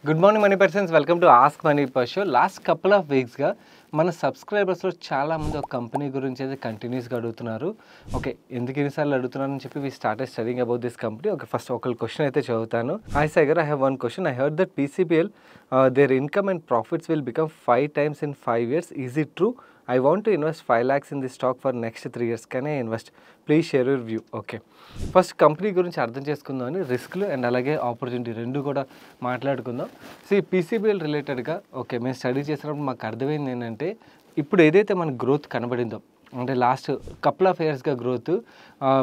Good morning money persons, welcome to ask money per show. Last couple of వీక్స్గా మన సబ్స్క్రైబర్స్లో చాలామంది ఒక కంపెనీ గురించి అయితే కంటిన్యూస్గా అడుగుతున్నారు. ఓకే, ఎందుకు ఎన్నిసార్లు అడుగుతున్నారని చెప్పి we started studying about this company. Okay, first ఒక క్వశ్చన్ అయితే చదువుతాను. Hi Sagar, I have one question. I heard that PCBL there income and profits will become 5 times in 5 years. Is it true? I want to invest 5 lakhs in this stock for next 3 years. Can I invest? Please share your view. Okay, first company గురించి అర్థం చేసుకుందాం అని రిస్క్లు and అలాగే opportunity రెండు కూడా మాట్లాడుకుందాం. PCBL రిలేటెడ్గా okay మేము స్టడీ చేసినప్పుడు మాకు అర్థమైంది ఏంటంటే, ఇప్పుడు ఏదైతే మన గ్రోత్ కనబడిందో అంటే లాస్ట్ కపుల్ ఆఫ్ ఇయర్స్గా గ్రోత్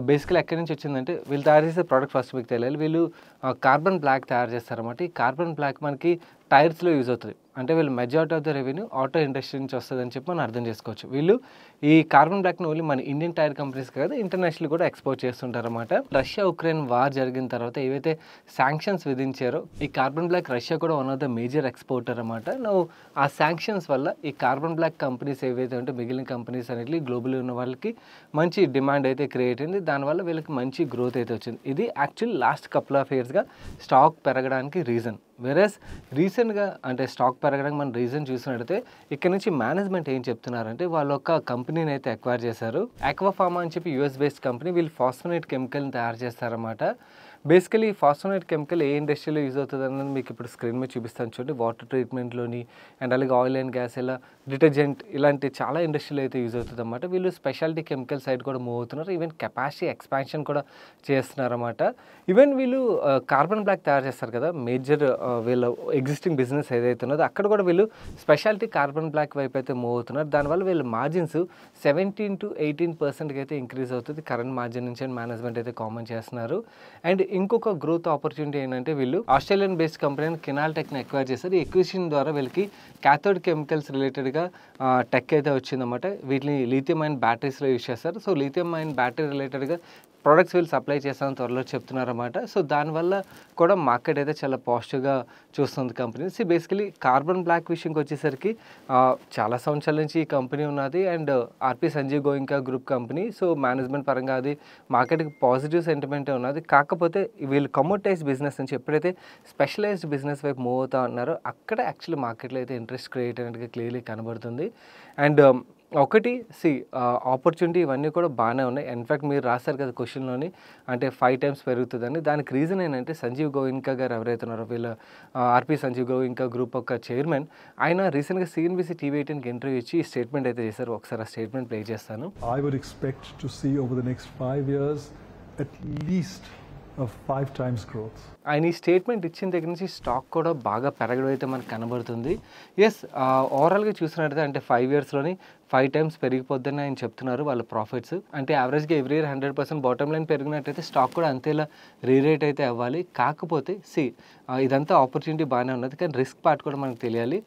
బేసికల్ ఎక్కడి నుంచి వచ్చిందంటే, వీళ్ళు తయారు చేసే ప్రోడక్ట్ ఫస్ట్ మీకు తెలియాలి. వీళ్ళు కార్బన్ బ్లాక్ తయారు చేస్తారన్నమాట. ఈ కార్బన్ బ్లాక్ మనకి టైర్స్లో యూజ్ అవుతుంది. అంటే వీళ్ళు majority of the revenue auto industry నుంచి వస్తుందని చెప్పి మనం అర్థం చేసుకోవచ్చు. వీళ్ళు ఈ కార్బన్ బ్లాక్ని ఓన్లీ మన ఇండియన్ టైర్ కంపెనీస్ కాదు, ఇంటర్నేషనల్ కూడా ఎక్స్పోర్ట్ చేస్తుంటారన్నమాట. రష్యా ఉక్రెయిన్ వార్ జరిగిన తర్వాత ఏవైతే శాంక్షన్స్ విధించారో, ఈ కార్బన్ బ్లాక్ రష్యా కూడా one of the major exporter అన్నమాట. నువ్వు ఆ శాంక్షన్స్ వల్ల ఈ కార్బన్ బ్లాక్ కంపెనీస్ ఏవైతే ఉంటే మిగిలిన కంపెనీస్ అనేవి గ్లోబల్ ఉన్న వాళ్ళకి మంచి డిమాండ్ అయితే క్రియేట్ అయింది. దానివల్ల వీళ్ళకి మంచి గ్రోత్ అయితే వచ్చింది. ఇది యాక్చువల్ లాస్ట్ కపుల్ ఆఫ్ ఇయర్స్గా స్టాక్ పెరగడానికి రీజన్. వెరస్ రీసెంట్గా అంటే స్టాక్ పెరగడానికి మన రీజన్ చూసినట్టయితే, ఇక్కడ నుంచి మేనేజ్మెంట్ ఏం చెప్తున్నారంటే, వాళ్ళు ఒక కంపెనీని అయితే అక్వైర్ చేశారు. ఆక్వాఫార్మా అని చెప్పి US బేస్డ్ కంపెనీ. వీళ్ళు ఫాస్ఫోనేట్ కెమికల్ని తయారు చేస్తారన్నమాట. బేసికలీ ఫాస్ఫోనేట్ కెమికల్ ఏ ఇండస్ట్రీలో యూజ్ అవుతుంది అన్నది మీకు ఇప్పుడు స్క్రీన్ మీద చూపిస్తాను చూడండి. వాటర్ ట్రీట్మెంట్లోని అండ్ అలాగే ఆయిల్ అండ్ గ్యాస్, ఇలా డిటర్జెంట్, ఇలాంటి చాలా ఇండస్ట్రీలో అయితే యూజ్ అవుతుంది అన్నమాట. వీళ్ళు స్పెషాలిటీ కెమికల్ సైడ్ కూడా మూవ్ అవుతున్నారు. ఈవెన్ కెపాసిటీ ఎక్స్పాన్షన్ కూడా చేస్తున్నారన్నమాట. ఈవెన్ వీళ్ళు కార్బన్ బ్లాక్ తయారు చేస్తారు కదా, మేజర్ వీళ్ళ ఎగ్జిస్టింగ్ బిజినెస్ ఏదైతే ఉన్నదో అక్కడ కూడా వీళ్ళు స్పెషాలిటీ కార్బన్ బ్లాక్ వైపు అయితే మూవ్ అవుతున్నారు. దానివల్ల వీళ్ళ మార్జిన్స్ 17 to 18% అయితే ఇంక్రీజ్ అవుతుంది కరెంట్ మార్జిన్ నుంచి అని మేనేజ్మెంట్ అయితే కామెంట్ చేస్తున్నారు. అండ్ ఇంకొక గ్రోత్ ఆపర్చునిటీ ఏంటంటే, వీళ్ళు ఆస్ట్రేలియన్ బేస్డ్ కంపెనీ కినాల్ టెక్ని ఎక్వైర్ చేస్తారు. ఈ ఎక్విజిషన్ ద్వారా వీళ్ళకి క్యాథోడ్ కెమికల్స్ రిలేటెడ్గా టెక్ అయితే వచ్చిందన్నమాట. వీటిని లిథియం అయన్ బ్యాటరీస్లో యూజ్ చేస్తారు. సో లిథియం అయన్ బ్యాటరీ రిలేటెడ్గా ప్రొడక్ట్స్ వీళ్ళు సప్లై చేస్తామని త్వరలో చెప్తున్నారన్నమాట. సో దానివల్ల కూడా మార్కెట్ అయితే చాలా పాజిటివ్గా చూస్తుంది కంపెనీ. బేసికలీ కార్బన్ బ్లాక్ విషయంకి వచ్చేసరికి చాలా సంవత్సరాల నుంచి ఈ కంపెనీ ఉన్నది. And RP Sanjiv Goenka group company. So management పరంగా అది మార్కెట్కి పాజిటివ్ సెంటిమెంటే ఉన్నది. కాకపోతే వీళ్ళు కమోడైజ్ బిజినెస్ నుంచి ఎప్పుడైతే స్పెషలైజ్డ్ బిజినెస్ వైపు మూవ్ అవుతా ఉన్నారో, అక్కడ యాక్చువల్లీ మార్కెట్లో అయితే ఇంట్రెస్ట్ క్రియేట్ అయినట్టుగా క్లియర్లీ కనబడుతుంది. అండ్ ఒకటి ఆపర్చునిటీ ఇవన్నీ కూడా బాగానే ఉన్నాయి. ఇన్ఫ్యాక్ట్ మీరు రాస్తారు కదా క్వశ్చన్లోని, అంటే 5 times పెరుగుతుందని. దానికి రీజన్ ఏంటంటే, సంజీవ్ గోయింకా గారు ఎవరైతే ఉన్నారో, వీళ్ళ ఆర్పి సంజీవ్ గోయింకా గ్రూప్ యొక్క చైర్మన్, ఆయన రీసెంట్గా CNBC TV18కి ఇంటర్వ్యూ ఇచ్చి ఈ స్టేట్మెంట్ అయితే చేశారు. ఒకసారి ఆ స్టేట్మెంట్ ప్లే చేస్తాను. I would expect to see over the next 5 years at least a 5 times growth. ఆయన ఈ స్టేట్మెంట్ ఇచ్చిన దగ్గర నుంచి స్టాక్ కూడా బాగా పెరగడం అయితే మనకు కనబడుతుంది. ఎస్, ఓవరాల్గా చూసినట్టయితే అంటే 5 yearsలోని 5 times పెరిగిపోద్దని ఆయన చెప్తున్నారు వాళ్ళ ప్రాఫిట్స్. అంటే యావరేజ్గా ఎవ్రీ ఇయర్ 100% బాటమ్ లైన్ పెరిగినట్టయితే స్టాక్ కూడా అంతేలా రీరేట్ అయితే అవ్వాలి. కాకపోతే ఇదంతా ఆపర్చునిటీ బాగానే ఉన్నది, కానీ రిస్క్ పార్ట్ కూడా మనకు తెలియాలి.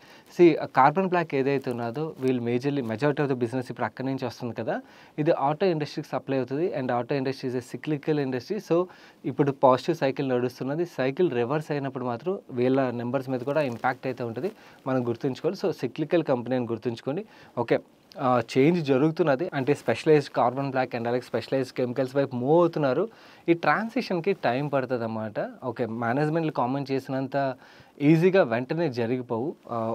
కార్బన్ బ్లాక్ ఏదైతే ఉన్నదో, వీళ్ళు మెజారిటీ ఆఫ్ ద బిజినెస్ ఇప్పుడు అక్కడి నుంచి వస్తుంది కదా, ఇది ఆటో ఇండస్ట్రీకి సప్లై అవుతుంది. And auto industry is a cyclical industry. So ఇప్పుడు పాజిటివ్ సైకిల్ నడుస్తున్నది. సైకిల్ రివర్స్ అయినప్పుడు మాత్రం వీళ్ళ నెంబర్స్ మీద కూడా ఇంపాక్ట్ అయితే ఉంటుంది, మనం గుర్తుంచుకోవాలి. సో సిక్లికల్ కంపెనీ అని గుర్తుంచుకోండి. ఓకే, చేంజ్ జరుగుతున్నది. అంటే స్పెషలైజ్డ్ కార్బన్ బ్లాక్ అండ్ అలాగే స్పెషలైజ్డ్ కెమికల్స్ వైపు మూవ్ అవుతున్నారు. ఈ ట్రాన్సిషన్కి టైం పడుతుంది అన్నమాట. ఓకే, మేనేజ్మెంట్లు కామెంట్ చేసినంత ఈజీగా వెంటనే జరిగిపోవు.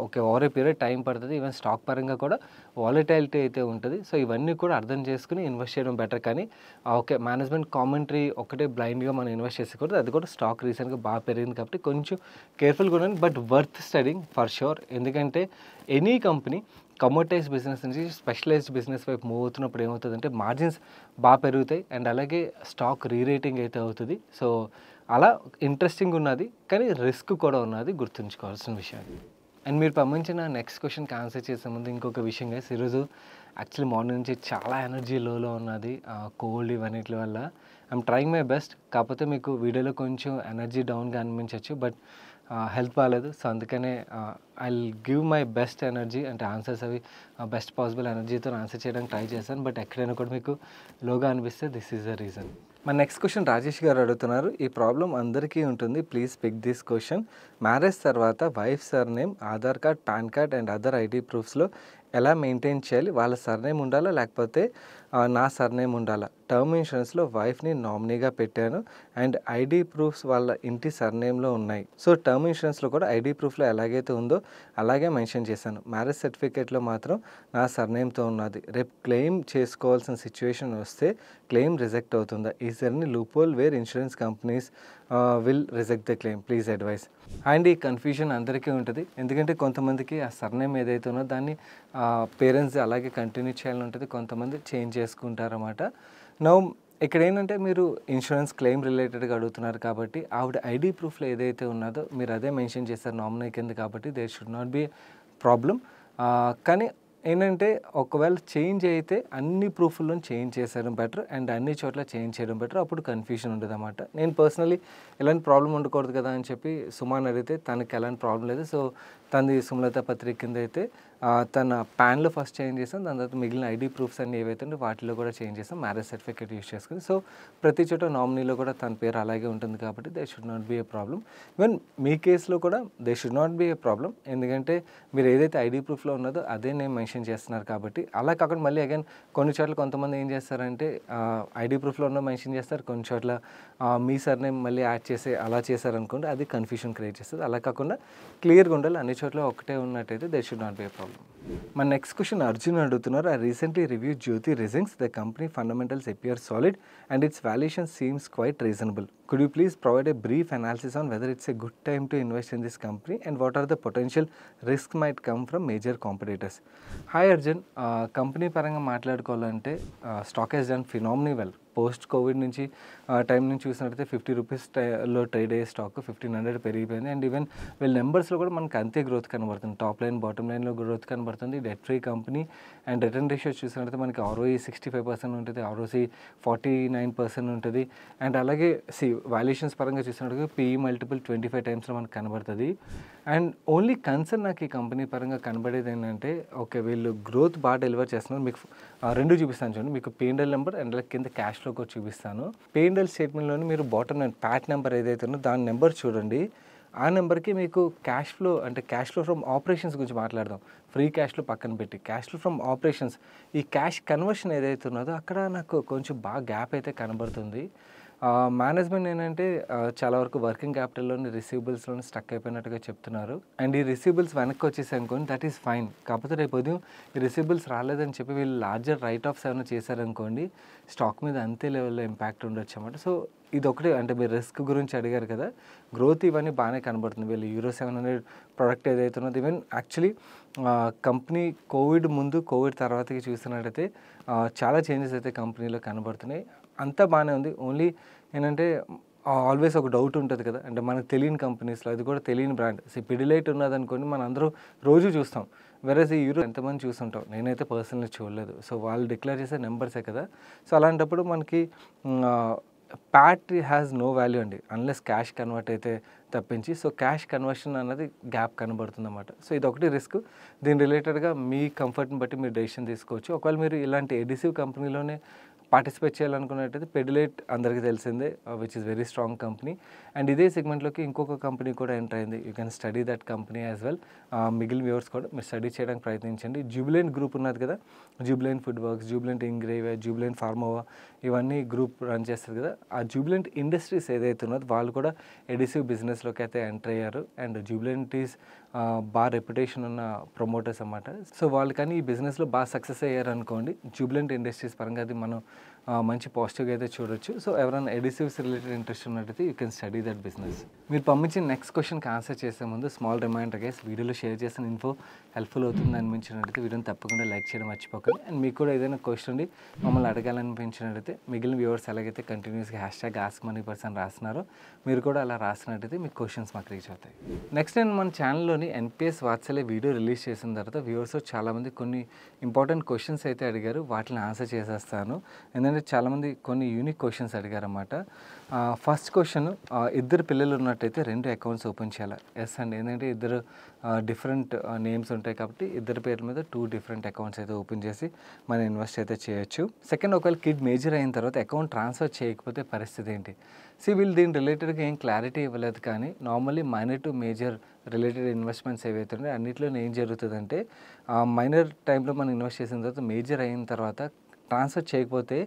Okay, over a period time పడుతుంది. ఈవెన్ స్టాక్ పరంగా కూడా వాలటైలిటీ అయితే ఉంటుంది. సో ఇవన్నీ కూడా అర్థం చేసుకుని ఇన్వెస్ట్ చేయడం బెటర్. కానీ ఓకే, మేనేజ్మెంట్ కామెంటరీ ఒకటే బ్లైండ్గా మనం ఇన్వెస్ట్ చేసుకోకూడదు. అది కూడా స్టాక్ రీసెంట్గా బాగా పెరిగింది కాబట్టి కొంచెం కేర్ఫుల్గా ఉండండి. But worth studying for sure. ఎందుకంటే ఎనీ కంపెనీ కమోడైజ్ బిజినెస్ నుంచి స్పెషలైజ్డ్ బిజినెస్ వైపు మూవ్ అవుతున్నప్పుడు ఏమవుతుందంటే, మార్జిన్స్ బాగా పెరుగుతాయి అండ్ అలాగే స్టాక్ రీరేటింగ్ అయితే అవుతుంది. సో అలా ఇంట్రెస్టింగ్ ఉన్నది, కానీ రిస్క్ కూడా ఉన్నది, గుర్తుంచుకోవాల్సిన విషయం. అండ్ మీరు పంపించిన నెక్స్ట్ క్వశ్చన్కి ఆన్సర్ చేసే ముందు ఇంకొక విషయం గైస్, ఈరోజు యాక్చువల్లీ మార్నింగ్ నుంచి చాలా ఎనర్జీ లోలో ఉన్నది, కోల్డ్ ఇవన్నిటి వల్ల. I'm trying my best. కాకపోతే మీకు వీడియోలో కొంచెం ఎనర్జీ డౌన్గా అనిపించవచ్చు, బట్ హెల్త్ బాగాలేదు. సో అందుకనే I give my best energy అంటే ఆన్సర్స్ అవి బెస్ట్ పాసిబుల్ ఎనర్జీతో ఆన్సర్ చేయడానికి ట్రై చేశాను. బట్ ఎక్కడైనా కూడా మీకు లోగా అనిపిస్తే దిస్ ఈజ్ ద రీజన్. మన నెక్స్ట్ క్వశ్చన్ రాజేష్ గారు అడుగుతున్నారు. ఈ ప్రాబ్లం అందరికీ ఉంటుంది, please pick this question. Marriage తర్వాత wife surname, Aadhaar card, PAN card and other ID ప్రూఫ్స్లో ఎలా మెయింటైన్ చేయాలి? వాళ్ళ సర్నేమ్ ఉండాలా లేకపోతే నా సర్నేమ్ ఉండాలా? టర్మ్ ఇన్సూరెన్స్లో వైఫ్ని నామినీగా పెట్టాను అండ్ ఐడి ప్రూఫ్స్ వాళ్ళ ఇంటి సర్నేమ్లో ఉన్నాయి. సో టర్మ్ ఇన్సూరెన్స్లో కూడా ఐడి ప్రూఫ్లో ఎలాగైతే ఉందో అలాగే మెన్షన్ చేశాను. మ్యారేజ్ సర్టిఫికేట్లో మాత్రం నా సర్నేమ్తో ఉన్నది. రేపు క్లెయిమ్ చేసుకోవాల్సిన సిచ్యువేషన్ వస్తే క్లెయిమ్ రిజెక్ట్ అవుతుందా? Is there any loophole where insurance companies will reject the claim? Please advise. And ఈ కన్ఫ్యూజన్ అందరికీ ఉంటుంది, ఎందుకంటే కొంతమందికి ఆ సర్నేమ్ ఏదైతే ఉన్నదో దాన్ని పేరెంట్స్ అలాగే కంటిన్యూ చేయాలని ఉంటుంది, కొంతమంది చేంజ్ చేసుకుంటారన్నమాట. నౌ ఇక్కడ ఏంటంటే మీరు ఇన్సూరెన్స్ క్లెయిమ్ రిలేటెడ్గా అడుగుతున్నారు కాబట్టి ఆవిడ ఐడి ప్రూఫ్లో ఏదైతే ఉన్నదో మీరు అదే మెన్షన్ చేస్తారు నామినీ కింద, కాబట్టి there should not be problem. కానీ ఏంటంటే ఒకవేళ చేంజ్ అయితే అన్ని ప్రూఫ్లను చేంజ్ చేసేయడం బెటర్ అండ్ అన్ని చోట్ల చేంజ్ చేయడం బెటర్, అప్పుడు కన్ఫ్యూజన్ ఉండదు అన్నమాట. నేను పర్సనలీ ఎలాంటి ప్రాబ్లం ఉండకూడదు కదా అని చెప్పి సుమాన్ అడిగితే తనకి ఎలాంటి ప్రాబ్లం లేదు. సో తనది సుమలత పత్రిక కింద అయితే తన ప్యాన్లో ఫస్ట్ చేంజ్ చేసాం, దాని తర్వాత మిగిలిన ఐడి ప్రూఫ్స్ అన్ని ఏవైతే ఉంటే వాటిలో కూడా చేంజ్ చేసాం, మ్యారేజ్ సర్టిఫికేట్ యూస్ చేసుకుని. సో ప్రతి చోట నామినీలో కూడా తన పేరు అలాగే ఉంటుంది కాబట్టి they should not be a problem. Even మీ కేసులో కూడా they should not be a problem, ఎందుకంటే మీరు ఏదైతే ఐడి ప్రూఫ్లో ఉన్నదో అదే నేను మెన్షన్ చేస్తున్నారు కాబట్టి. అలా కాకుండా మళ్ళీ అగైన్ కొన్ని చోట్ల కొంతమంది ఏం చేస్తారంటే ఐడి ప్రూఫ్లో ఉన్న మెన్షన్ చేస్తారు, కొన్ని చోట్ల మీ సర్నేమ్ మళ్ళీ యాడ్ చేసి అలా చేశారనుకోండి, అది కన్ఫ్యూజన్ క్రియేట్ చేస్తుంది. అలా కాకుండా క్లియర్గా ఉండాలి, అన్ని చోట్ల ఒకటే ఉన్నట్టయితే they should not be a problem. మన నెక్స్ట్ క్వశ్చన్ అర్జున్ అడుగుతున్నారు. I recently review Jyoti Resins. The company fundamentals appear solid and its valuation seems quite reasonable. Could you please provide a brief analysis on whether it's a good time to invest in this company and what are the potential risks might come from major competitors? Hi Arjun, company పరంగా మాట్లాడుకోవాలంటే stock has done phenomenally well. Post covid నుంచి time నుంచి చూసినట్టయితే 50 రూపీస్లో trade అయ్యే stock 1500 పెరిగిపోయింది. And even వీళ్ళ నెంబర్స్లో కూడా మనకు అంతే గ్రోత్ కనబడుతుంది, టాప్ లైన్ బాటమ్ లైన్లో గ్రోత్ కనబడుతుంది. Debt free company and return ratio చూసినట్టయితే మనకి ROE 65% ఉంటుంది, ROC 49% ఉంటుంది. అండ్ అలాగే వాల్యుయేషన్స్ పరంగా చూసినట్టుగా PE మల్టిపుల్ 25 టైమ్స్లో మనకు కనబడుతుంది. అండ్ ఓన్లీ కన్సర్న్ నాకు ఈ కంపెనీ పరంగా కనబడేది ఏంటంటే ఓకే వీళ్ళు గ్రోత్ బాగా డెలివర్ చేస్తున్నారు. మీకు రెండు చూపిస్తాను చూడండి, మీకు P&L నెంబర్ అండ్ కింద క్యాష్ ఫ్లో కూడా చూపిస్తాను. P&L స్టేట్మెంట్లోని మీరు బాటమ్ లైన్ ప్యాట్ నెంబర్ ఏదైతే ఉందో దాని నెంబర్ చూడండి. ఆ నెంబర్కి మీకు క్యాష్ ఫ్లో అంటే క్యాష్ ఫ్లో ఫ్రమ్ ఆపరేషన్స్ గురించి మాట్లాడదాం, ఫ్రీ క్యాష్ ఫ్లో పక్కన పెట్టి క్యాష్ ఫ్లో ఫ్రమ్ ఆపరేషన్స్ ఈ క్యాష్ కన్వర్షన్ ఏదైతే ఉన్నదో అక్కడ నాకు కొంచెం బాగా గ్యాప్ అయితే కనబడుతుంది. మేనేజ్మెంట్ ఏంటంటే చాలా వరకు వర్కింగ్ క్యాపిటల్లోని రిసీవబుల్స్లోని స్టక్ అయిపోయినట్టుగా చెప్తున్నారు. అండ్ ఈ రిసీవబుల్స్ వెనక్కి వచ్చేసి అనుకోండి దట్ ఈస్ ఫైన్, కాకపోతే రేపు ఉదయం ఈ రిసీవబుల్స్ రాలేదని చెప్పి వీళ్ళు లార్జర్ రైట్ ఆఫ్స్ ఏమైనా చేశారనుకోండి స్టాక్ మీద అంతే లెవెల్లో ఇంపాక్ట్ ఉండొచ్చు అన్నమాట. సో ఇది ఒకటి, అంటే మీరు రిస్క్ గురించి అడిగారు కదా, గ్రోత్ ఇవన్నీ బాగానే కనబడుతుంది. వీళ్ళు Euro 700 ప్రోడక్ట్ ఏదైతే ఉన్నది ఈవెన్ యాక్చువల్లీ కంపెనీ కోవిడ్ ముందు కోవిడ్ తర్వాతకి చూసినట్టయితే చాలా చేంజెస్ అయితే కంపెనీలో కనబడుతున్నాయి, అంతా బాగానే ఉంది. ఓన్లీ ఏంటంటే ఆల్వేస్ ఒక డౌట్ ఉంటుంది కదా, అంటే మనకు తెలియని కంపెనీస్లో అది కూడా తెలియని బ్రాండ్ పిడిలైట్ ఉన్నదనుకోండి మనం అందరూ రోజు చూస్తాం, వెరస్ ఈ యూరో ఎంతమంది చూస్తుంటాం, నేనైతే పర్సనల్లీ చూడలేదు. సో వాళ్ళు డిక్లేర్ చేసే నెంబర్సే కదా. సో అలాంటప్పుడు మనకి ప్యాట్ హ్యాస్ నో వాల్యూ అండి అన్లెస్ క్యాష్ కన్వర్ట్ అయితే తప్పించి. సో క్యాష్ కన్వర్షన్ అన్నది గ్యాప్ కనబడుతుంది అన్నమాట. సో ఇది ఒకటి రిస్క్, దీని రిలేటెడ్గా మీ కంఫర్ట్ని బట్టి మీరు డెసిషన్ తీసుకోవచ్చు. ఒకవేళ మీరు ఇలాంటి ఎడిసివ్ కంపెనీలోనే పార్టిసిపేట్ చేయాలనుకున్నట్టయితే పెడిలైట్ అందరికీ తెలిసిందే, which is very strong company. And ఇదే సెగ్మెంట్లోకి ఇంకొక కంపెనీ కూడా ఎంటర్ అయింది, you can study that company as well. మిగిలిన వ్యూవర్స్ కూడా మీరు స్టడీ చేయడానికి ప్రయత్నించండి. జూబిలెంట్ గ్రూప్ ఉన్నది కదా, జూబిలెంట్ ఫుడ్ వర్క్స్, జూబిలెంట్ ఇంగ్రేవియా, జూబిలెంట్ ఫార్మోవా ఇవన్నీ గ్రూప్ రన్ చేస్తారు కదా. ఆ జూబిలెంట్ ఇండస్ట్రీస్ ఏదైతే ఉన్నదో వాళ్ళు కూడా ఎడిసివ్ బిజినెస్లోకి అయితే ఎంటర్ అయ్యారు. అండ్ జూబిలెంట్ ఈస్ బాగా రెప్యుటేషన్ ఉన్న ప్రమోటర్స్ అన్నమాట. సో వాళ్ళు కానీ ఈ బిజినెస్లో బాగా సక్సెస్ అయ్యారు అనుకోండి, జూబిలెంట్ ఇండస్ట్రీస్ పరంగా అది మనం మంచి పాజిటివ్గా అయితే చూడొచ్చు. సో ఎవరైనా ఎడిసివ్స్ రిలేటెడ్ ఇంట్రెస్ట్ ఉన్నట్టయితే you can study that business. మీరు పంపించిన నెక్స్ట్ క్వశ్చన్కి ఆన్సర్ చేసే ముందు స్మాల్ రిమైండర్ గైస్, వీడియోలో షేర్ చేసిన ఇన్ఫో హెల్ప్ఫుల్ అవుతుంది అనిపించినట్టయితే వీడియోని తప్పకుండా లైక్ చేయడం మర్చిపోకండి. అండ్ మీకు కూడా ఏదైనా క్వశ్చన్ ఉండి మమ్మల్ని అడగాలనిపించినట్టయితే మిగిలిన వ్యూవర్స్ ఎలాగైతే కంటిన్యూస్గా #AskMoneyPerson రాస్తున్నారో మీరు కూడా అలా రాసినట్టయితే మీకు క్వశ్చన్స్ మాకు రీచ్ అవుతాయి. నెక్స్ట్ నేను మన ఛానల్లోని NPS వాత్సల్య వీడియో రిలీజ్ చేసిన తర్వాత వ్యూవర్స్ చాలామంది కొన్ని ఇంపార్టెంట్ క్వశ్చన్స్ అయితే అడిగారు, వాటిని ఆన్సర్ చేసేస్తాను. ఎందుకంటే చాలామంది కొన్ని యూనిక్ క్వశ్చన్స్ అడిగారన్నమాట. ఫస్ట్ క్వశ్చన్, ఇద్దరు పిల్లలు ఉన్నట్టయితే 2 అకౌంట్స్ ఓపెన్ చేయాలా? ఎస్ అండి. ఎందుకంటే ఇద్దరు డిఫరెంట్ నేమ్స్ ఉంటాయి కాబట్టి ఇద్దరి పేర్ల మీద 2 డిఫరెంట్ అకౌంట్స్ అయితే ఓపెన్ చేసి మనం ఇన్వెస్ట్ అయితే చేయొచ్చు. సెకండ్, ఒకవేళ కిడ్ మేజర్ అయిన తర్వాత అకౌంట్ ట్రాన్స్ఫర్ చేయకపోతే పరిస్థితి ఏంటి? వీళ్ళు దీని రిలేటెడ్గా ఏం క్లారిటీ ఇవ్వలేదు, కానీ normally minor to major related investments ఏవైతే ఉన్నాయో అన్నింటిలో ఏం జరుగుతుందంటే మైనర్ టైంలో మనం ఇన్వెస్ట్ చేసిన తర్వాత మేజర్ అయిన తర్వాత ట్రాన్స్ఫర్ చేయకపోతే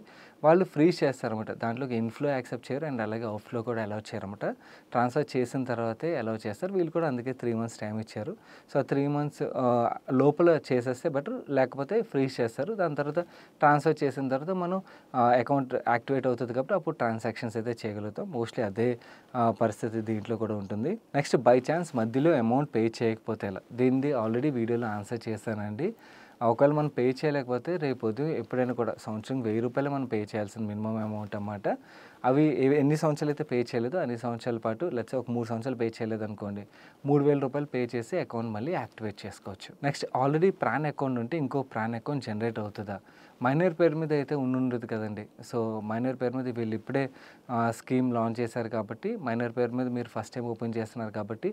వాళ్ళు ఫ్రీజ్ చేస్తారన్నమాట. దాంట్లోకి ఇన్ఫ్లో యాక్సెప్ట్ చేయరు అండ్ అలాగే అవుట్ఫ్లో కూడా అలౌ చేయరన్నమాట. ట్రాన్స్ఫర్ చేసిన తర్వాతే అలౌ చేస్తారు. వీళ్ళు కూడా అందుకే 3 మంత్స్ టైం ఇచ్చారు. సో 3 మంత్స్ లోపల చేసేస్తే బెటర్, లేకపోతే ఫ్రీజ్ చేస్తారు. దాని తర్వాత ట్రాన్స్ఫర్ చేసిన తర్వాత మనం అకౌంట్ యాక్టివేట్ అవుతుంది కాబట్టి అప్పుడు ట్రాన్సాక్షన్స్ అయితే చేయగలుగుతాం. మోస్ట్లీ అదే పరిస్థితి దీంట్లో కూడా ఉంటుంది. నెక్స్ట్, బై ఛాన్స్ మధ్యలో అమౌంట్ పే చేయకపోతే ఎలా? దీనిది ఆల్రెడీ వీడియోలో ఆన్సర్ చేశానండి. ఒకవేళ మనం పే చేయలేకపోతే రేపు ఎప్పుడైనా కూడా సంవత్సరం 1000 రూపాయలు మనం పే చేయాల్సిన మినిమం అమౌంట్ అన్నమాట. అవి ఎన్ని సంవత్సరాలు అయితే పే చేయలేదో అన్ని సంవత్సరాల పాటు, లెట్స్ ఒక 3 సంవత్సరాలు పే చేయలేదు అనుకోండి, 3000 రూపాయలు పే చేసి అకౌంట్ మళ్ళీ యాక్టివేట్ చేసుకోవచ్చు. నెక్స్ట్, ఆల్రెడీ ప్రాన్ అకౌంట్ ఉంటే ఇంకో ప్రాన్ అకౌంట్ జనరేట్ అవుతుందా? మైనర్ పేరు మీద అయితే ఉండదు కదండి. సో మైనర్ పేరు మీద వీళ్ళు ఇప్పుడే స్కీమ్ లాంచ్ చేశారు కాబట్టి, మైనర్ పేరు మీద మీరు ఫస్ట్ టైం ఓపెన్ చేస్తున్నారు కాబట్టి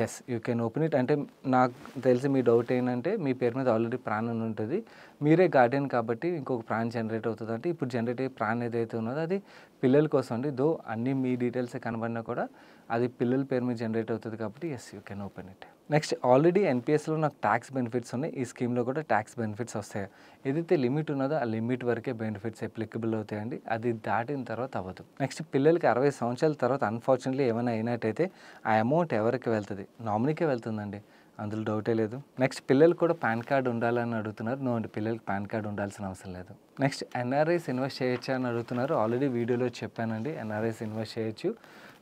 yes, you can open it. అంటే నాకు తెలిసి మీ డౌట్ ఏంటంటే మీ పేరు మీద ఆల్రెడీ ప్రాన్ అని ఉంటుంది, మీరే గార్డియన్ కాబట్టి ఇంకొక ప్రాన్ జనరేట్ అవుతుంది. అంటే ఇప్పుడు జనరేట్ అయ్యే ప్రాన్ ఏదైతే ఉన్నదో అది పిల్లల కోసం అండి. దో అన్ని మీ డీటెయిల్స్ కనబడినా కూడా అది పిల్లల పేరు మీద జనరేట్ అవుతుంది కాబట్టి yes, you can open it. Next, already ఎన్పిఎస్లో నాకు ట్యాక్స్ బెనిఫిట్స్ ఉన్నాయి, ఈ స్కీమ్లో కూడా ట్యాక్స్ బెనిఫిట్స్ వస్తాయి. ఏదైతే లిమిట్ ఉన్నదో ఆ లిమిట్ వరకే బెనిఫిట్స్ అప్లికబుల్ అవుతాయండి, అది దాటిన తర్వాత అవ్వదు. నెక్స్ట్, పిల్లలకి 60 సంవత్సరాల తర్వాత అన్ఫార్చునేట్లీ ఏమైనా అయినట్టయితే ఆ అమౌంట్ ఎవరికి వెళ్తుంది? నామినీకే వెళ్తుందండి, అందులో డౌటే లేదు. నెక్స్ట్, పిల్లలకు కూడా పాన్ కార్డు ఉండాలని అడుగుతున్నారు. నో అండి, పిల్లలకి పాన్ కార్డు ఉండాల్సిన అవసరం లేదు. నెక్స్ట్, ఎన్ఆర్ఐస్ ఇన్వెస్ట్ చేయొచ్చా అని అడుగుతున్నారు. ఆల్రెడీ వీడియోలో చెప్పానండి, ఎన్ఆర్ఐస్ ఇన్వెస్ట్ చేయొచ్చు.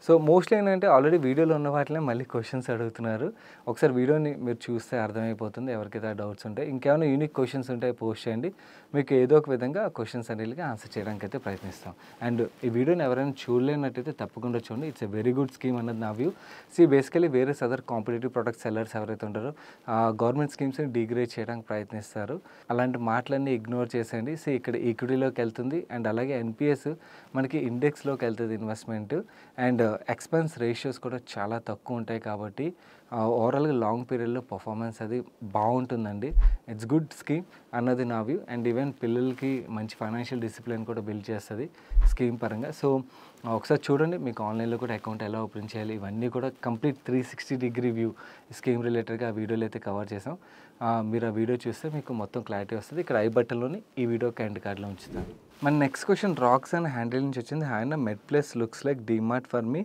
సో మోస్ట్లీ ఏంటంటే ఆల్రెడీ వీడియోలో ఉన్న వాటినే మళ్ళీ క్వశ్చన్స్ అడుగుతున్నారు. ఒకసారి వీడియోని మీరు చూస్తే అర్థమైపోతుంది ఎవరికైతే డౌట్స్ ఉంటాయి. ఇంకేమైనా యూనిక్ క్వశ్చన్స్ ఉంటే పోస్ట్ చేయండి, మీకు ఏదో ఒక విధంగా ఆ క్వశ్చన్స్ అన్నిటికీ ఆన్సర్ చేయడానికి అయితే ప్రయత్నిస్తాం. అండ్ ఈ వీడియోని ఎవరైనా చూడలేనట్టయితే తప్పకుండా చూడండి. It's a very good scheme అన్నది నా వ్యూ. బేసికలీ వేరే అదర్ కాంపిటేటివ్ ప్రొడక్ట్ సెల్లర్స్ ఎవరైతే ఉంటారో గవర్నమెంట్ స్కీమ్స్ని డిగ్రేడ్ చేయడానికి ప్రయత్నిస్తారు. అలాంటి మాటలన్నీ ఇగ్నోర్ చేసేయండి. ఇక్కడ ఈక్విటీలోకి వెళ్తుంది అండ్ అలాగే ఎన్పిఎస్ మనకి ఇండెక్స్లోకి వెళ్తుంది ఇన్వెస్ట్మెంట్, అండ్ ఎక్స్పెన్స్ రేషియోస్ కూడా చాలా తక్కువ ఉంటాయి కాబట్టి ఓవరాల్గా లాంగ్ పీరియడ్లో పర్ఫార్మెన్స్ అది బాగుంటుందండి. ఇట్స్ గుడ్ స్కీమ్ అన్నది నా వ్యూ. అండ్ ఈవెన్ పిల్లలకి మంచి ఫైనాన్షియల్ డిసిప్లిన్ కూడా బిల్డ్ చేస్తుంది స్కీమ్ పరంగా. సో ఒకసారి చూడండి, మీకు ఆన్లైన్లో కూడా అకౌంట్ ఎలా ఓపెన్ చేయాలి ఇవన్నీ కూడా కంప్లీట్ 360 డిగ్రీ వ్యూ స్కీమ్ రిలేటెడ్గా ఆ వీడియోలో అయితే కవర్ చేసాం. మీరు ఆ వీడియో చూస్తే మీకు మొత్తం క్లారిటీ వస్తుంది. ఇక్కడ ఐ బటన్లోని ఈ వీడియో ఎండ్ కార్డ్లో ఉంచుతాను. మన next question rocks and handle నుంచి వచ్చింది. ఆయన MedPlus looks like DMart for me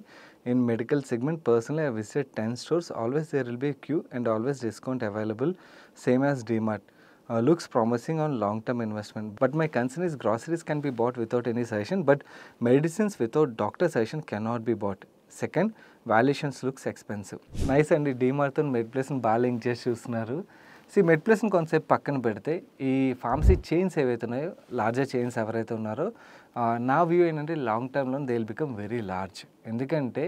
in medical segment. Personally, I visited 10 stores. Always there will be a queue and always discount available, same as DMart. Looks promising on long-term investment. But my concern is groceries can be bought without any suggestion, but medicines without doctor suggestion cannot be bought. Second, valuations looks expensive. Nice అండి, DMartతో మెడ్ ప్లేస్ని బాగా link చేసి చూస్తున్నారు. మెడ్ ప్లేస్ని కొంతసేపు పక్కన పెడితే ఈ ఫార్మసీ చైన్స్ ఏవైతే ఉన్నాయో, లార్జర్ చైన్స్ ఎవరైతే ఉన్నారో, నా వ్యూ ఏంటంటే లాంగ్ టర్మ్లో they will become very large. ఎందుకంటే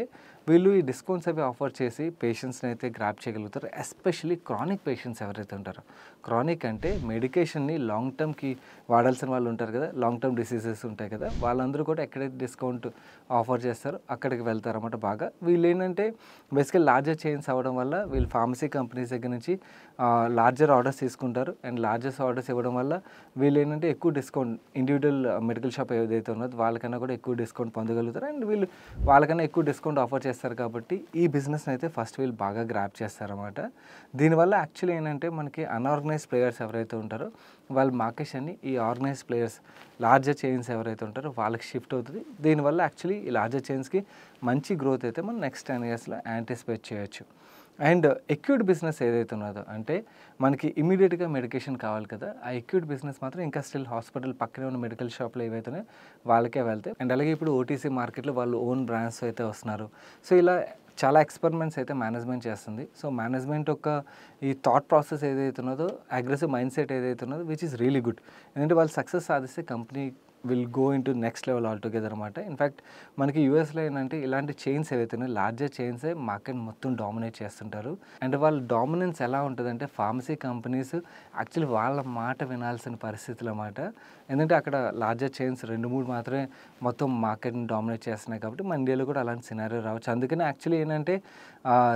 వీళ్ళు ఈ డిస్కౌంట్స్ అవి ఆఫర్ చేసి పేషెంట్స్ని అయితే గ్రాప్ చేయగలుగుతారు. ఎస్పెషల్లీ క్రానిక్ పేషెంట్స్ ఎవరైతే ఉంటారో, క్రానిక్ అంటే మెడికేషన్ని లాంగ్ టర్మ్కి వాడాల్సిన వాళ్ళు ఉంటారు కదా, లాంగ్ టర్మ్ డిసీజెస్ ఉంటాయి కదా, వాళ్ళందరూ కూడా ఎక్కడైతే డిస్కౌంట్ ఆఫర్ చేస్తారో అక్కడికి వెళ్తారన్నమాట బాగా. వీళ్ళు ఏంటంటే బేసికల్ లార్జర్ చైన్స్ అవ్వడం వల్ల వీళ్ళు ఫార్మసీ కంపెనీస్ దగ్గర నుంచి లార్జర్ ఆర్డర్స్ తీసుకుంటారు. అండ్ లార్జెస్ ఆర్డర్స్ ఇవ్వడం వల్ల వీళ్ళు ఏంటంటే ఎక్కువ డిస్కౌంట్, ఇండివిజువల్ మెడికల్ షాప్ ఏదైతే ఉన్నదో వాళ్ళకన్నా కూడా ఎక్కువ డిస్కౌంట్ పొందగలుగుతారు. అండ్ వీళ్ళు వాళ్ళకన్నా ఎక్కువ డిస్కౌంట్ ఆఫర్ చేస్తారు కాబట్టి ఈ బిజినెస్ని అయితే ఫస్ట్ వీళ్ళు బాగా గ్రాప్ చేస్తారన్నమాట. దీనివల్ల యాక్చువల్లీ ఏంటంటే మనకి అన్ఆర్గనైజ్ ప్లేయర్స్ ఎవరైతే ఉంటారో వాళ్ళ మార్కెట్స్ అన్ని ఈ ఆర్గనైజ్ ప్లేయర్స్ లార్జర్ చైన్స్ ఎవరైతే ఉంటారో వాళ్ళకి షిఫ్ట్ అవుతుంది. దీనివల్ల యాక్చువల్లీ ఈ లార్జర్ చైన్స్కి మంచి గ్రోత్ అయితే మనం నెక్స్ట్ 10 yearsలో యాంటిసిపేట్ చేయొచ్చు. అండ్ ఎక్యూట్ బిజినెస్ ఏదైతే ఉన్నదో, అంటే మనకి ఇమీడియట్గా మెడికేషన్ కావాలి కదా, ఆ ఎక్యూట్ బిజినెస్ మాత్రం ఇంకా స్టిల్ హాస్పిటల్ పక్కనే ఉన్న మెడికల్ షాప్లో ఏవైతే వాళ్ళకే వెళ్తాయి. అండ్ అలాగే ఇప్పుడు ఓటీసీ మార్కెట్లో వాళ్ళు ఓన్ బ్రాండ్స్ అయితే వస్తున్నారు. సో ఇలా చాలా ఎక్స్పెరిమెంట్స్ అయితే మేనేజ్మెంట్ చేస్తుంది. సో మేనేజ్మెంట్ యొక్క ఈ థాట్ ప్రాసెస్ ఏదైతే ఉన్నదో, అగ్రెసివ్ మైండ్ సెట్ ఏదైతే ఉన్నదో, విచ్ ఈస్ రియలీ గుడ్. ఎందుకంటే వాళ్ళు సక్సెస్ సాధిస్తే company will go in to next level all together అనమాట. ఇన్ఫ్యాక్ట్ మనకి యూఎస్లో ఏంటంటే ఇలాంటి చైన్స్ ఏవైతే ఉన్నాయో లార్జర్ చైన్సే మార్కెట్ మొత్తం డామినేట్ చేస్తుంటారు. అండ్ వాళ్ళ డామినెన్స్ ఎలా ఉంటుందంటే ఫార్మసీ కంపెనీస్ యాక్చువల్లీ వాళ్ళ మాట వినాల్సిన పరిస్థితులు అన్నమాట. ఎందుకంటే అక్కడ లార్జర్ చైన్స్ 2-3 మాత్రమే మొత్తం మార్కెట్ని డామినేట్ చేస్తున్నాయి కాబట్టి మన ఇండియాలో కూడా అలాంటి సినారియో రావచ్చు. అందుకని యాక్చువల్లీ ఏంటంటే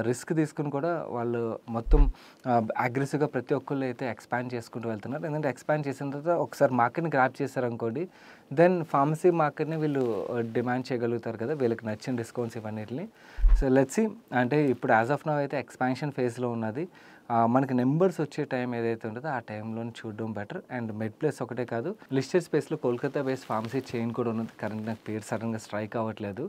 రిస్క్ తీసుకుని కూడా వాళ్ళు మొత్తం అగ్రెసివ్గా ప్రతి ఒక్కళ్ళు అయితే ఎక్స్పాండ్ చేసుకుంటూ వెళ్తున్నారు. ఎందుకంటే ఎక్స్పాండ్ చేసిన తర్వాత ఒకసారి మార్కెట్ని గ్రాప్ చేశారనుకోండి, దెన్ ఫార్మసీ మార్కెట్ని వీళ్ళు డిమాండ్ చేయగలుగుతారు కదా, వీళ్ళకి నచ్చిన డిస్కౌంట్స్ ఇవన్నిటిని. సో లెట్స్ సీ, అంటే ఇప్పుడు యాజ్ ఆఫ్ నౌ అయితే ఎక్స్పాన్షన్ ఫేజ్లో ఉన్నది. మనకి నెంబర్స్ వచ్చే టైం ఏదైతే ఉంటుందో ఆ టైంలో చూడడం బెటర్. అండ్ మెడ్ ప్లస్ ఒకటే కాదు, లిస్టెడ్ స్పేస్లో కోల్కతా బేస్డ్ ఫార్మసీ చైన్ కూడా ఉన్నది. కరెంట్ నాకు పేరు సడన్గా స్ట్రైక్ అవ్వట్లేదు.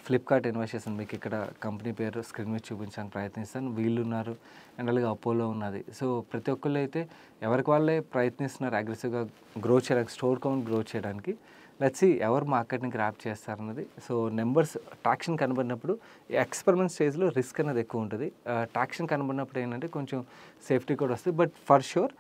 ఫ్లిప్కార్ట్ ఇన్వెస్టేషన్, మీకు ఇక్కడ కంపెనీ పేరు స్క్రీన్ మీద చూపించడానికి ప్రయత్నిస్తాను. వీళ్ళు ఉన్నారు అండ్ అలాగే అపోలో ఉన్నది. సో ప్రతి ఒక్కళ్ళు అయితే ఎవరికి వాళ్ళే ప్రయత్నిస్తున్నారు అగ్రెసివ్గా గ్రో చేయడానికి, స్టోర్ కౌంట్ గ్రో చేయడానికి. లెట్స్ సీ ఎవరు మార్కెట్ని గ్రాప్ చేస్తారన్నది. సో నెంబర్స్ ట్రాక్షన్ కనబడినప్పుడు ఎక్స్పెరిమెంట్ స్టేజ్లో రిస్క్ అనేది ఎక్కువ ఉంటుంది. ట్రాక్షన్ కనబడినప్పుడు ఏంటంటే కొంచెం సేఫ్టీ కూడా వస్తుంది. But for sure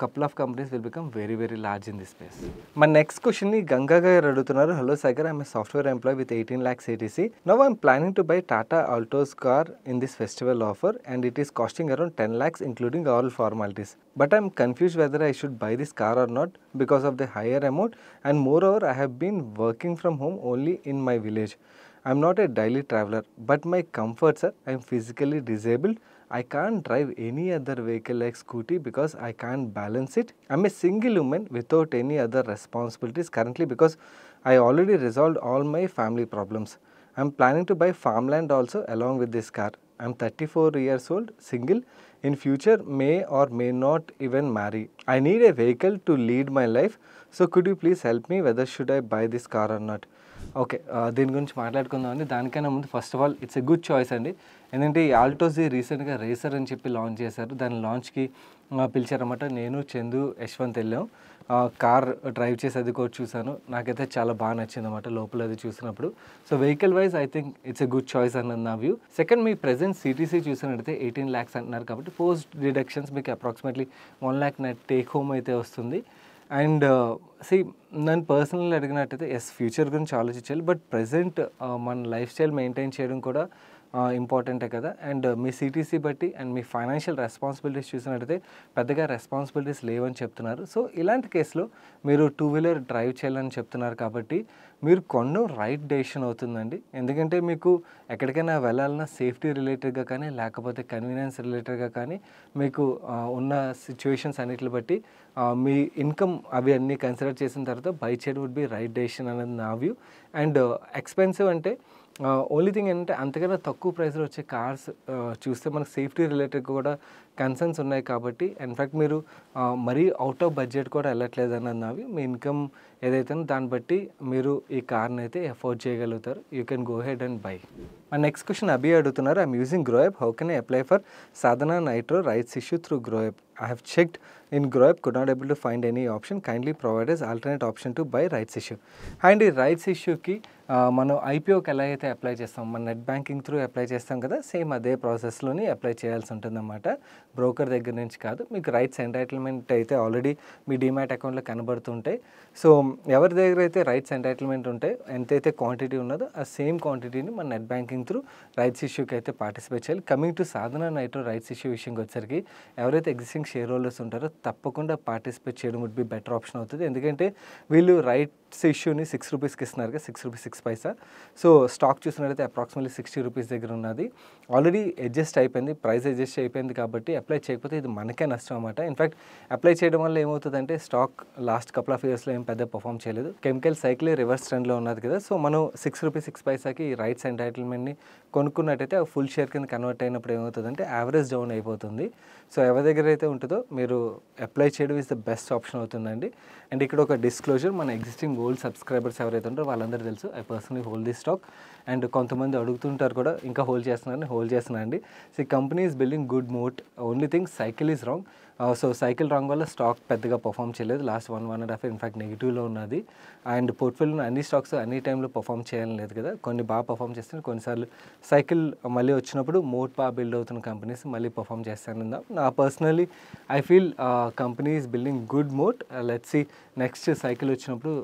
couple of companies will become very very large in this space. మన నెక్స్ట్ క్వశ్చన్ని గంగా గారు అడుగుతున్నారు. Hello Sagar, I'm a software employee with 18 lakhs ATC. Now I'm planning to buy Tata Alto's car in this festival offer and it is costing around 10 lakhs including all formalities. But I'm confused whether I should buy this car or not because of the higher amount, and moreover I have been working from home only in my village. I'm not a daily traveler, but my comforts are I'm physically disabled. I can't drive any other vehicle like scooty because I can't balance it. I'm a single woman without any other responsibilities currently because I already resolved all my family problems. I'm planning to buy farmland also along with this car. I'm 34 years old, single. In future may or may not even marry. I need a vehicle to lead my life. So could you please help me whether should I buy this car or not? Okay, దీని గురించి మాట్లాడుకుందామండి. దానికన్నా ముందు first of all it's a good choice అండి. ఎందుకంటే ఈ Altos రీసెంట్గా racer అని చెప్పి లాంచ్ చేశారు. దాని లాంచ్కి పిలిచారన్నమాట. నేను, చందు, యశ్వంత్ వెళ్ళాం. కార్ డ్రైవ్ చేసి అది కూడా చూసాను. నాకైతే చాలా బాగా నచ్చింది అన్నమాట లోపల అది చూసినప్పుడు. So vehicle wise I think it's a good choice అన్నది నా వ్యూ. సెకండ్, మీ ప్రెజెంట్ సిటీసీ చూసినట్టయితే 18 lakhs అంటున్నారు కాబట్టి పోస్ట్ డిడక్షన్స్ మీకు approximately 1 lakh net take home అయితే వస్తుంది. అండ్ నన్ను పర్సనల్ అడిగినట్టయితే ఎస్, ఫ్యూచర్ గురించి ఆలోచించాలి. బట్ ప్రజెంట్ మన లైఫ్ స్టైల్ మెయింటైన్ చేయడం కూడా ఇంపార్టెంటే కదా. అండ్ మీ సిటీసీ బట్టి అండ్ మీ ఫైనాన్షియల్ రెస్పాన్సిబిలిటీస్ చూసినట్టయితే పెద్దగా రెస్పాన్సిబిలిటీస్ లేవని చెప్తున్నారు. సో ఇలాంటి కేసులో మీరు 2-wheeler డ్రైవ్ చేయాలని చెప్తున్నారు కాబట్టి మీరు కొనడం రైట్ డెసిషన్ అవుతుందండి. ఎందుకంటే మీకు ఎక్కడికైనా వెళ్ళాలన్నా సేఫ్టీ రిలేటెడ్గా కానీ లేకపోతే కన్వీనియన్స్ రిలేటెడ్గా కానీ మీకు ఉన్న సిచ్యువేషన్స్ అన్నిటిని బట్టి మీ ఇన్కమ్ అవి అన్నీ కన్సిడర్ చేసిన తర్వాత బై చేయడం వుడ్ బి రైట్ డెసిషన్ అనేది నా వ్యూ. అండ్ ఎక్స్పెన్సివ్ అంటే ఓన్లీ థింగ్ ఏంటంటే అంతకన్నా తక్కువ ప్రైస్లో వచ్చే కార్స్ చూస్తే మనకు సేఫ్టీ రిలేటెడ్ కూడా కన్సర్న్స్ ఉన్నాయి కాబట్టి ఇన్ఫ్యాక్ట్ మీరు మరీ అవుట్ ఆఫ్ బడ్జెట్ కూడా వెళ్ళట్లేదు అన్నది నావి. మీ ఇన్కమ్ ఏదైతే దాన్ని బట్టి మీరు ఈ కార్ని అయితే అఫోర్డ్ చేయగలుగుతారు. You can go head and buy. మా నెక్స్ట్ క్వశ్చన్ అభి అడుగుతున్నారు. I'm using Groww app, how can I apply for Sadhana Nitro rights issue through Groww app? I have checked in Groyap, could not able to find any option. Kindly provide us alternate option to buy rights issue. And ఈ rights ఇష్యూకి మనం ఐపీఓకి ఎలా అయితే apply చేస్తాం, మన net banking through apply చేస్తాం కదా, same అదే ప్రాసెస్లోని అప్లై చేయాల్సి ఉంటుందన్నమాట. బ్రోకర్ దగ్గర నుంచి కాదు. మీకు రైట్స్ ఎంటైటిల్మెంట్ అయితే ఆల్రెడీ మీ డిమాట్ అకౌంట్లో కనబడుతుంటాయి. సో ఎవరి దగ్గర అయితే రైట్స్ ఎంటైటిల్మెంట్ ఉంటాయి, ఎంతైతే క్వాంటిటీ ఉన్నదో ఆ సేమ్ క్వాంటిటీని మన నెట్ బ్యాంకింగ్ త్రూ రైట్స్ ఇష్యూకి అయితే పార్టిసిపేట్ చేయాలి. Coming to Sadhana Nitro rights issue విషయంకి వచ్చరికి ఎవరైతే ఎగ్జిస్టింగ్ షేర్ హోల్డర్స్ ఉంటారో తప్పకుండా పార్టిసిపేట్ చేయడం వుడ్ బి బెటర్ ఆప్షన్ అవుతుంది. ఎందుకంటే వీళ్ళు రైట్స్ ఇష్యూని 6 రూపీస్కి ఇస్తున్నారు కదా, 6 రూపీస్ 6 పైసా. సో స్టాక్ చూసినట్లయితే అప్రాక్సిమేట్లీ 60 రూపీస్ దగ్గర ఉన్నది. ఆల్రెడీ అడ్జస్ట్ అయిపోయింది, ప్రైస్ అడ్జస్ట్ అయిపోయింది కాబట్టి అప్లై చేయకపోతే ఇది మనకే నష్టం అన్నమాట. ఇన్ఫ్యాక్ట్ అప్లై చేయడం వల్ల ఏమవుతుందంటే స్టాక్ లాస్ట్ కపుల్ ఆఫ్ ఇయర్స్లో ఏం పెద్ద పర్ఫామ్ చేయలేదు. కెమికల్ సైకిల్ రివర్స్ ట్రెండ్లో ఉన్నది కదా. సో మనం 6 రూపీస్ 6 పైసాకి రైట్స్ ఎంటైటిల్మెంట్ని కొనుక్కున్నట్టయితే ఫుల్ షేర్ కింద కన్వర్ట్ అయినప్పుడు ఏమవుతుందంటే యావరేజ్ డౌన్ అయిపోతుంది. సో ఎవరి దగ్గర అయితే ఉంటుందో మీరు అప్లై చేయడం ఇస్ ద బెస్ట్ ఆప్షన్ అవుతుందండి. అండ్ ఇక్కడ ఒక డిస్క్లోజర్, మన ఎగ్జిస్టింగ్ ఓల్డ్ సబ్స్క్రైబర్స్ ఎవరైతే ఉంటారో వాళ్ళందరూ తెలుసు, I personally hold the stock. And కొంతమంది అడుగుతుంటారు కూడా ఇంకా హోల్డ్ చేస్తున్నాను అండి. సో ఈ company is building good moat, only thing cycle is wrong. So cycle wrong వల్ల స్టాక్ పెద్దగా పర్ఫామ్ చేయలేదు. లాస్ట్ 1.5 ఇన్ఫాక్ట్ నెగిటివ్లో ఉన్నది. అండ్ పోర్ట్ఫోలియోలో అన్ని స్టాక్స్ అన్ని టైంలో పర్ఫామ్ చేయాలని లేదు కదా, కొన్ని బాగా పర్ఫామ్ చేస్తాను, కొన్నిసార్లు సైకిల్ మళ్ళీ వచ్చినప్పుడు మోట్ బాగా బిల్డ్ అవుతున్న కంపెనీస్ మళ్ళీ పర్ఫామ్ చేస్తాను. నా personally I feel company is building good moat. Let's see next cycle వచ్చినప్పుడు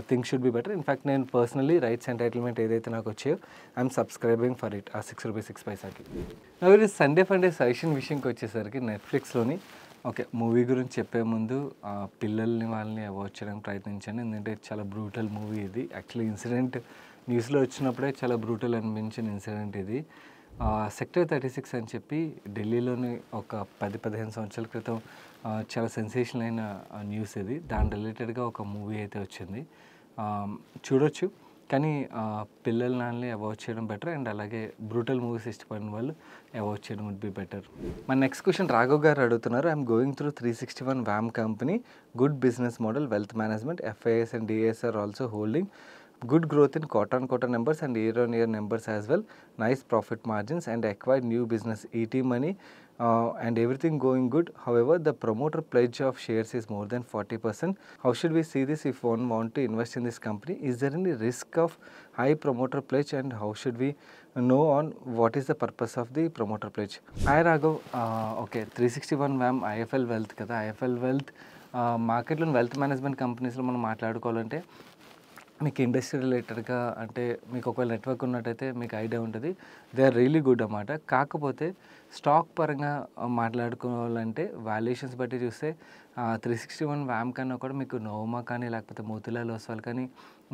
things should be better. In fact నేను పర్సనలీ రైట్స్ ఎంటైటిల్మెంట్ ఏదైతే నాకు వచ్చాయో ఐఎమ్ సబ్స్క్రైబింగ్ ఫర్ ఇట్ ఆ ₹6.06. నా సండే ఫండే సజెషన్ విషయంకి వచ్చేసరికి నెట్ఫ్లిక్స్లోని ఓకే మూవీ గురించి చెప్పే ముందు పిల్లల్ని వాళ్ళని అవాయిడ్ చేయడానికి ప్రయత్నించాను, ఎందుకంటే చాలా బ్రూటల్ మూవీ ఇది. యాక్చువల్లీ ఇన్సిడెంట్ న్యూస్లో వచ్చినప్పుడే చాలా బ్రూటల్ అనిపించిన ఇన్సిడెంట్ ఇది. సెక్టర్ 36 అని చెప్పి ఢిల్లీలోని ఒక 10-15 సంవత్సరాల క్రితం చాలా సెన్సేషనల్ అయిన న్యూస్ ఇది. దాని రిలేటెడ్గా ఒక మూవీ అయితే వచ్చింది, చూడొచ్చు. కానీ పిల్లల్ని అవాయిడ్ చేయడం బెటర్. అండ్ అలాగే బ్రూటల్ మూవీస్ ఇష్టపడిన వాళ్ళు అవాయిడ్ చేయడం వుడ్ బి బెటర్. మన నెక్స్ట్ క్వశ్చన్ రాఘవ్ గారు అడుగుతున్నారు. I'm going through 361 WAM company, good business model, wealth management, FIS and DAS are also holding good growth in quarter-on-quarter numbers and year-on-year numbers as well, nice profit margins and acquired new business ET money and everything going good. However, the promoter pledge of shares is more than 40%. How should we see this if one want to invest in this company? Is there any risk of high promoter pledge and how should we know on what is the purpose of the promoter pledge? Hi Raghav, okay 361 WAM IFL Wealth కదా. IFL Wealth మార్కెట్లోని wealth management కంపెనీస్లో మనం మాట్లాడుకోవాలంటే మీకు industry రిలేటెడ్గా అంటే మీకు ఒకవేళ network ఉన్నట్టయితే మీకు ఐడియా ఉంటుంది, దే ఆర్ రియలీ గుడ్ అన్నమాట. కాకపోతే స్టాక్ పరంగా మాట్లాడుకోవాలంటే వాల్యుయేషన్స్ బట్టి చూస్తే 361 WAM కన్నా కూడా మీకు నోవమా కానీ లేకపోతే మోతిలాల్ ఓస్వాల్ కానీ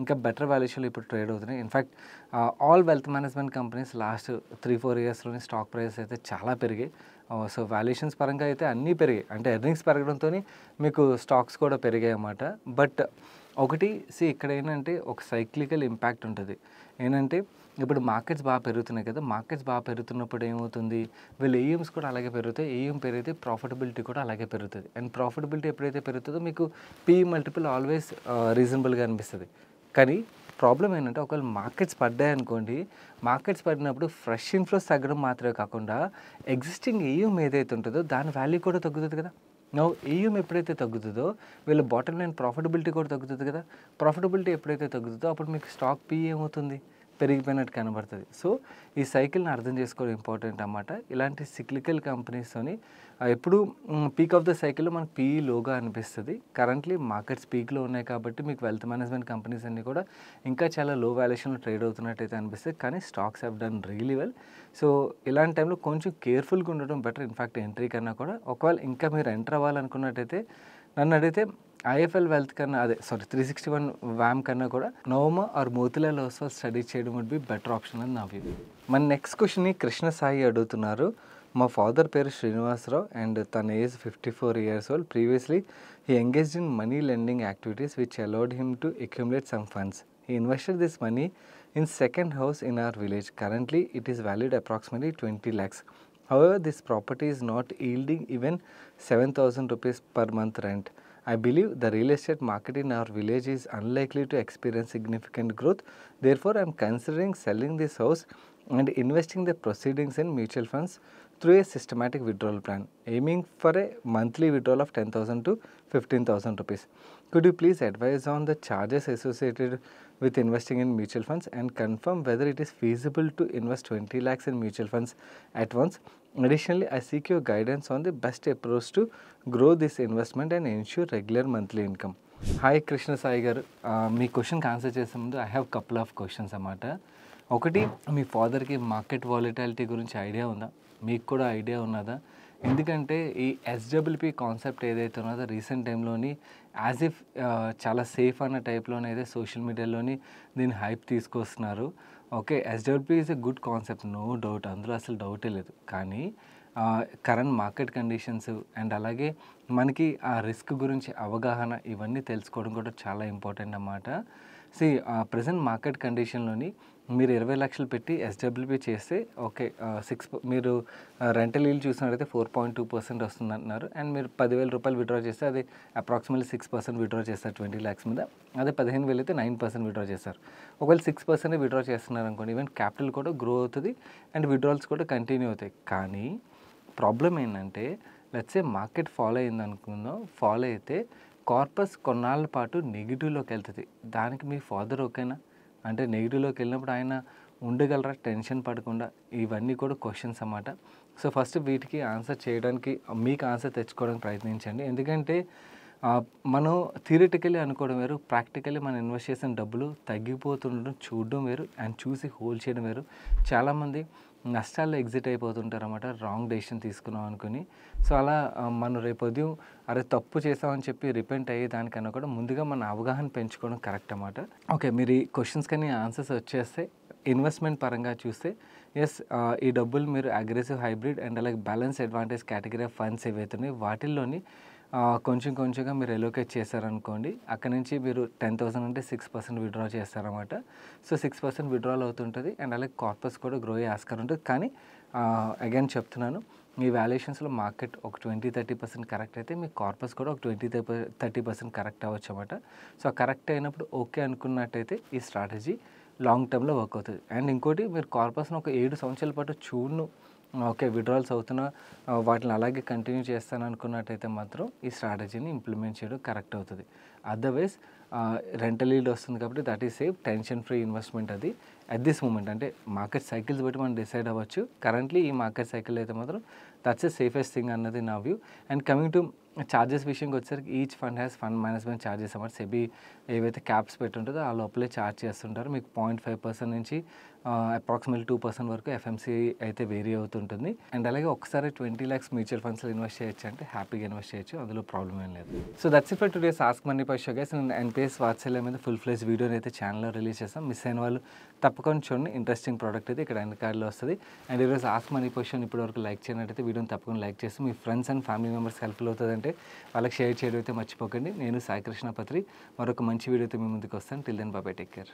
ఇంకా బెటర్ వాల్యుయేషన్లు ఇప్పుడు ట్రేడ్ అవుతున్నాయి. In fact all wealth management companies last 3-4 ఇయర్స్లోనే స్టాక్ ప్రైస్ అయితే చాలా పెరిగాయి. సో వాల్యుయేషన్స్ పరంగా అయితే అన్నీ పెరిగాయి, అంటే ఎర్నింగ్స్ పెరగడంతో మీకు స్టాక్స్ కూడా పెరిగాయి అన్నమాట. బట్ ఒకటి ఇక్కడ ఏంటంటే ఒక సైక్లికల్ ఇంపాక్ట్ ఉంటుంది. ఏంటంటే ఇప్పుడు మార్కెట్స్ బాగా పెరుగుతున్నాయి కదా, మార్కెట్స్ బాగా పెరుగుతున్నప్పుడు ఏమవుతుంది, వీళ్ళ ఏఎమ్స్ కూడా అలాగే పెరుగుతాయి. ఏఎం పెరిగితే ప్రాఫిటబిలిటీ కూడా అలాగే పెరుగుతుంది. అండ్ ప్రాఫిటబిలిటీ ఎప్పుడైతే పెరుగుతుందో మీకు PE మల్టిపుల్ ఆల్వేస్ రీజనబుల్గా అనిపిస్తుంది. కానీ ప్రాబ్లం ఏంటంటే ఒకవేళ మార్కెట్స్ పడ్డాయనుకోండి, మార్కెట్స్ పడినప్పుడు ఫ్రెష్ ఇన్ఫ్లోస్ తగ్గడం మాత్రమే కాకుండా ఎగ్జిస్టింగ్ ఏఎం ఏదైతే ఉంటుందో దాని వాల్యూ కూడా తగ్గుతుంది కదా. ఏఎం ఎప్పుడైతే తగ్గుతుందో వీళ్ళ బాటమ్ లైన్ ప్రాఫిటబిలిటీ కూడా తగ్గుతుంది కదా. ప్రాఫిటబిలిటీ ఎప్పుడైతే తగ్గుతుందో అప్పుడు మీకు స్టాక్ PE ఏమవుతుంది, పెరిగిపోయినట్టు కనబడుతుంది. సో ఈ సైకిల్ని అర్థం చేసుకోవడం ఇంపార్టెంట్ అన్నమాట. ఇలాంటి సిక్లికల్ కంపెనీస్తోని ఎప్పుడు పీక్ ఆఫ్ ద సైకిల్లో మనకు PE లోగా అనిపిస్తుంది. కరెంట్లీ మార్కెట్స్ పీక్లో ఉన్నాయి కాబట్టి మీకు వెల్త్ మేనేజ్మెంట్ కంపెనీస్ అన్నీ కూడా ఇంకా చాలా లో వాల్యుయేషన్లో ట్రేడ్ అవుతున్నట్టయితే అనిపిస్తుంది. కానీ stocks have done really well. So ఇలాంటి టైంలో కొంచెం కేర్ఫుల్గా ఉండడం బెటర్. ఇన్ఫ్యాక్ట్ ఎంట్రీ కన్నా కూడా ఒకవేళ ఇంకా మీరు ఎంటర్ అవ్వాలనుకున్నట్టయితే నన్ను అడిగితే IFL వెల్త్ కన్నా 361 WAM కన్నా కూడా నోవమా ఆర్ మోతిలాల్ ఓస్వాల్ స్టడీ చేయడం వుడ్ బి బెటర్ ఆప్షన్ అని నా వ్యూ. మన నెక్స్ట్ క్వశ్చన్ని కృష్ణ సాయి అడుగుతున్నారు. మా ఫాదర్ పేరు శ్రీనివాసరావు అండ్ తన age 54 years old. Previously, he engaged in money lending activities which allowed him to accumulate some funds. He invested this money in second house in our village. Currently, it is valued approximately 20 lakhs. However, this property is not yielding even 7,000 rupees per month rent. I believe the real estate market in our village is unlikely to experience significant growth. Therefore, I am considering selling this house and investing the proceedings in mutual funds through a systematic withdrawal plan, aiming for a monthly withdrawal of 10,000 to 15,000 rupees. Could you please advise on the charges associated with investing in mutual funds and confirm whether it is feasible to invest 20 lakhs in mutual funds at once? Additionally, I seek your guidance on the best approach to grow this investment and ensure regular monthly income. Hi Krishna Sai గారు, మీ క్వశ్చన్కి answer చేసే ముందు I have couple of questions అన్నమాట. ఒకటి, మీ ఫాదర్కి market వాలిటాలిటీ గురించి idea ఉందా, మీకు కూడా ఐడియా ఉన్నదా? ఎందుకంటే ఈ SWP కాన్సెప్ట్ ఏదైతే ఉన్నదో రీసెంట్ టైంలోని యాజ్ ఇఫ్ చాలా సేఫ్ అన్న టైప్లోనే అయితే సోషల్ మీడియాలోని దీన్ని హైప్ తీసుకొస్తున్నారు. Okay, SWP is a good concept, no doubt, అందులో అసలు డౌటే లేదు. కానీ కరెంట్ మార్కెట్ కండిషన్స్ అండ్ అలాగే మనకి ఆ రిస్క్ గురించి అవగాహన ఇవన్నీ తెలుసుకోవడం కూడా చాలా ఇంపార్టెంట్ అన్నమాట. ప్రజెంట్ మార్కెట్ కండిషన్లోని మీరు 20 లక్షలు పెట్టి SWP చేస్తే ఓకే, మీరు రెంటల్ ఈల్డ్ చూసినట్లయితే 4.2% వస్తుంది అంటున్నారు. అండ్ మీరు 10,000 రూపాయలు విత్డ్రా చేస్తే అది అప్రాక్సిమేట్లీ 6% విత్డ్రా చేస్తారు 20 lakhs మీద. అదే 15,000 అయితే 9% విత్డ్రా చేస్తారు. ఒకవేళ 6% విత్డ్రా చేస్తున్నారు అనుకోండి, ఈవెన్ క్యాపిటల్ కూడా గ్రో అవుతుంది అండ్ విత్డ్రాల్స్ కూడా కంటిన్యూ అవుతాయి. కానీ ప్రాబ్లం ఏంటంటే లెట్స్ సే మార్కెట్ ఫాలో అయింది అనుకుందాం, ఫాలో అయితే కార్పస్ కొన్నాళ్ళ పాటు నెగిటివ్‌లోకి వెళ్తది. దానికి మీ ఫాదర్ ఓకేనా? అంటే నెగిటివ్‌లోకి వెళ్ళినప్పుడు ఆయన ఉండగలరా టెన్షన్ పడకుండా? ఇవన్నీ కూడా క్వెషన్స్ అన్నమాట. సో, ఫస్ట్ వీటికి ఆన్సర్ చేయడానికి మీకు ఆన్సర్ తెచ్చుకోవడానికి ప్రయత్నించండి. ఎందుకంటే మనం థియరిటికల్లీ అనుకోవడం వేరు, ప్రాక్టికల్లీ మనం ఇన్వెస్ట్ చేసిన డబ్బులు తగ్గిపోతుండడం చూడడం వేరు అండ్ చూసి హోల్డ్ చేయడం వేరు. చాలామంది నష్టాల్లో ఎగ్జిట్ అయిపోతుంటారన్నమాట రాంగ్ డెసిషన్ తీసుకున్నాం అనుకుని. సో, అలా మనం రేపు ఉదయం అరే తప్పు చేసామని చెప్పి రిపెంట్ అయ్యేదానికన్నా కూడా ముందుగా మన అవగాహన పెంచుకోవడం కరెక్ట్ అన్నమాట. ఓకే, మీరు ఈ క్వశ్చన్స్‌కన్నీ ఆన్సర్స్ వచ్చేస్తే ఇన్వెస్ట్మెంట్ పరంగా చూస్తే ఈ డబ్బులు మీరు అగ్రెసివ్ హైబ్రిడ్ అండ్ అలాగే balance advantage category of funds ఏవైతే ఉన్నాయో వాటిల్లోని కొంచెం కొంచెంగా మీరు ఎలోకేట్ చేశారనుకోండి, అక్కడి నుంచి మీరు 10,000 అంటే 6% విత్‌డ్రా చేస్తారన్నమాట. సో, 6% విత్‌డ్రాల్ అవుతుంటది అండ్ అలాగే కార్పస్ కూడా గ్రో అయ్యే ఆస్కారం ఉంటుంది. కానీ అగైన్ చెప్తున్నాను, మీ వాల్యుయేషన్స్‌లో మార్కెట్ ఒక 20-30% కరెక్ట్ అయితే మీ కార్పస్ కూడా ఒక 20-30% కరెక్ట్ అవ్వచ్చన్నమాట. సో, కరెక్ట్ అయినప్పుడు ఓకే అనుకున్నట్టయితే ఈ స్ట్రాటజీ లాంగ్ టర్మ్‌లో వర్క్ అవుతది. అండ్ ఇంకోటి, మీరు కార్పస్‌ని ఒక 7 సంవత్సరాల పాటు ఓకే విత్‌డ్రాల్స్ అవుతున్నా వాటిని అలాగే కంటిన్యూ చేస్తాను అనుకున్నట్టయితే మాత్రం ఈ స్ట్రాటజీని ఇంప్లిమెంట్ చేయడం కరెక్ట్ అవుతది. అదర్‌వైజ్ రెంటల్ ఈల్డ్ వస్తుంది కాబట్టి that is safe, tension free investment అది. అట్ దిస్ మూమెంట్ అంటే మార్కెట్ సైకిల్స్ బట్టి మనం డిసైడ్ అవ్వచ్చు. కరెంట్లీ ఈ మార్కెట్ సైకిల్ అయితే మాత్రం దట్స్ ద సేఫెస్ట్ థింగ్ అన్నది నా view. And coming to charges విషయంకి వచ్చేసరికి each fund has fund management charges అన్నమాట. సెబీ ఏవైతే క్యాప్స్ పెట్టుంటుందో ఆ లోపలే ఛార్జ్ చేస్తుంటారు. మీకు 0.5% నుంచి అప్రాక్సిమేట్లీ 2% వరకు ఎఫ్ఎంసీ అయితే వేరీ అవుతుంటుంది. అండ్ అలాగే ఒక్కసారి 20 lakhs మ్యూచువల్ ఫండ్స్‌లో ఇన్వెస్ట్ చేయొచ్చు అంటే హ్యాపీగా ఇన్వెస్ట్ చేయొచ్చు, అందులో ప్రాబ్లమ్ ఏం లేదు. So, that's it for today's Ask Money పై షో గైస్. నేను ఎన్‌పీఎస్ వాత్సల్య మీద ఫుల్ ఫ్లెడ్జ్ వీడియోని అయితే ఛానల్‌లో రిలీజ్ చేస్తాం. మిస్ అయిన వాళ్ళు తప్పకుండా చూడండి. ఇంట్రెస్టింగ్ ప్రోడక్ట్ అయితే ఇక్కడ ఎండ్ కార్డ్‌లో వస్తుంది. అండ్ ఈరోజు ఆస్క్ మనీ పై షోని ఇప్పటివరకు లైక్ చేయనట్టయితే వీడియోని తప్పకుండా లైక్ చేసి మీ ఫ్రెండ్స్ అండ్ ఫ్యామిలీ మెంబర్స్‌కి హెల్ప్‌ఫుల్ అవుతుందంటే వాళ్ళకి షేర్ చేయడం అయితే మర్చిపోకండి. నేను సాయి కృష్ణ పత్రి మరొక మంచి వీడియోతో మీ ముందుకు వస్తాను. Till then bye bye, take care.